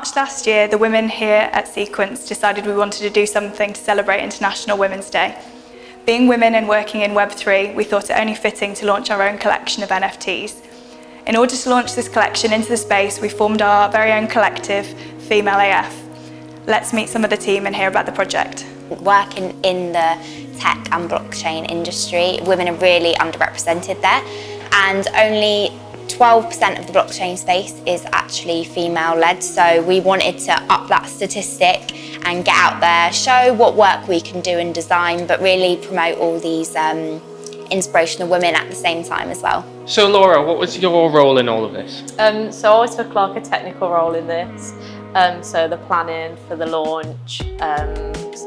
March last year, the women here at Sequence decided we wanted to do something to celebrate International Women's Day. Being women and working in Web3, we thought it only fitting to launch our own collection of NFTs. In order to launch this collection into the space, we formed our very own collective, Female AF. Let's meet some of the team and hear about the project. Working in the tech and blockchain industry, women are really underrepresented there, and only 12% of the blockchain space is actually female-led, so we wanted to up that statistic and get out there, show what work we can do in design, but really promote all these inspirational women at the same time as well. So Laura, what was your role in all of this? So I took like a technical role in this, so the planning for the launch,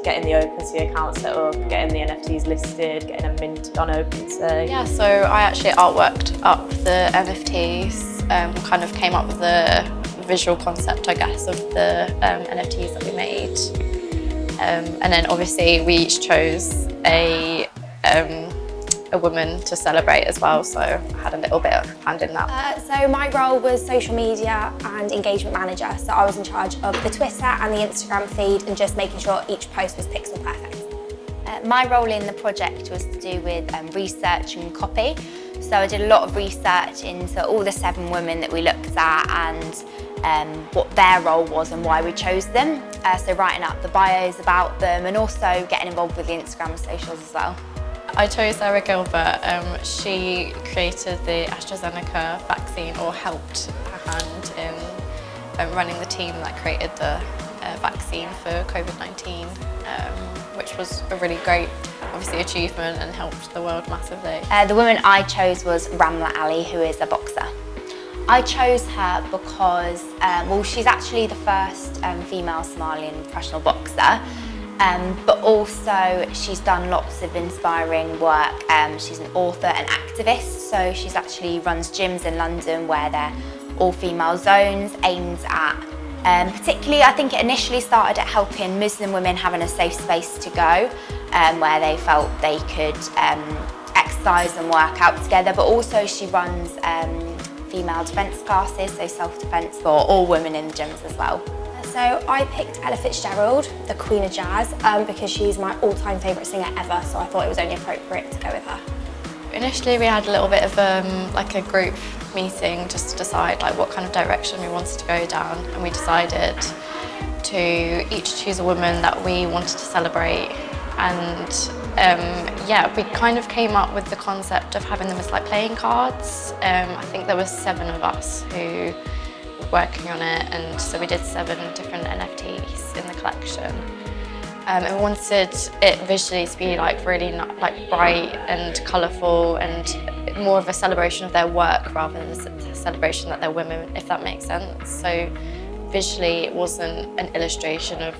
getting the OpenSea account set up, getting the NFTs listed, getting them minted on OpenSea. Yeah, so I actually artworked up the NFTs, kind of came up with the visual concept, I guess, of the NFTs that we made. And then obviously we each chose a woman to celebrate as well, so I had a little bit of hand in that. So my role was social media and engagement manager, so I was in charge of the Twitter and the Instagram feed and just making sure each post was pixel perfect. My role in the project was to do with research and copy. So I did a lot of research into all the 7 women that we looked at and what their role was and why we chose them. So writing up the bios about them and also getting involved with the Instagram and socials as well. I chose Sarah Gilbert. She created the AstraZeneca vaccine, or helped her hand in running the team that created the vaccine for COVID-19, which was a really great, obviously, achievement and helped the world massively. The woman I chose was Ramla Ali, who is a boxer. I chose her because, well, she's actually the first female Somalian professional boxer. But also she's done lots of inspiring work. She's an author and activist, so she's actually runs gyms in London where they're all female zones aimed at, particularly I think it initially started at helping Muslim women having a safe space to go, where they felt they could exercise and work out together, but also she runs female defence classes, so self-defence for all women in the gyms as well. So I picked Ella Fitzgerald, the Queen of Jazz, because she's my all-time favourite singer ever, so I thought it was only appropriate to go with her. Initially we had a little bit of like a group meeting just to decide like what kind of direction we wanted to go down, and we decided to each choose a woman that we wanted to celebrate, and yeah, we kind of came up with the concept of having them as like playing cards. I think there were 7 of us who working on it, and so we did 7 different NFTs in the collection. And we wanted it visually to be like really like bright and colourful and more of a celebration of their work rather than a celebration that they're women, if that makes sense. So visually it wasn't an illustration of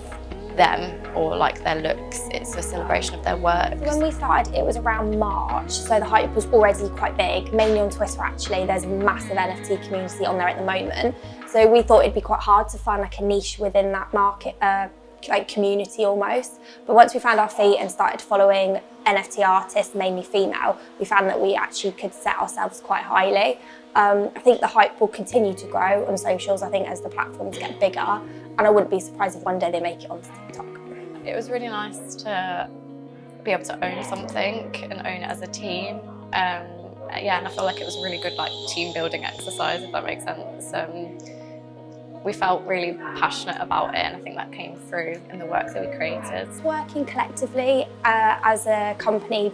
them or like their looks, it's a celebration of their work. When we started, it was around March, so the hype was already quite big, mainly on Twitter actually. There's a massive NFT community on there at the moment, so we thought it'd be quite hard to find like a niche within that market, like community almost. But once we found our feet and started following NFT artists, mainly female, we found that we actually could set ourselves quite highly. I think the hype will continue to grow on socials, I think, as the platforms get bigger, and I wouldn't be surprised if one day they make it onto TikTok. It was really nice to be able to own something and own it as a team. Yeah, and I feel like it was a really good like team building exercise, if that makes sense. We felt really passionate about it, and I think that came through in the work that we created. Working collectively as a company,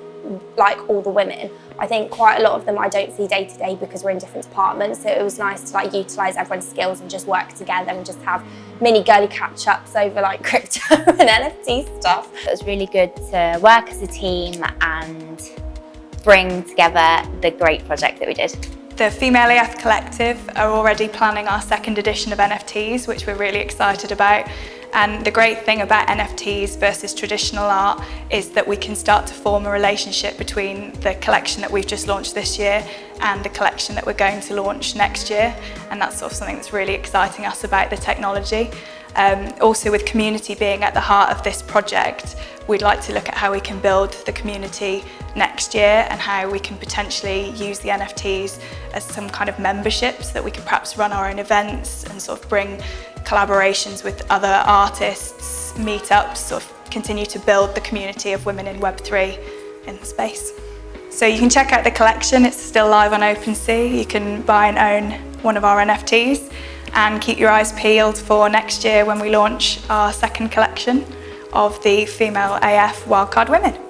like all the women, I think quite a lot of them I don't see day to day because we're in different departments, so it was nice to like utilise everyone's skills and just work together and just have mini girly catch-ups over like crypto and NFT stuff. It was really good to work as a team and bring together the great project that we did. The Female AF Collective are already planning our 2nd edition of NFTs, which we're really excited about. And the great thing about NFTs versus traditional art is that we can start to form a relationship between the collection that we've just launched this year and the collection that we're going to launch next year. And that's sort of something that's really exciting us about the technology. Also, with community being at the heart of this project, we'd like to look at how we can build the community next year and how we can potentially use the NFTs as some kind of membership so that we can perhaps run our own events and sort of bring collaborations with other artists, meetups, sort of continue to build the community of women in Web3 in the space. So you can check out the collection, it's still live on OpenSea. You can buy and own one of our NFTs and keep your eyes peeled for next year when we launch our second collection of the female AF Wildcard Women.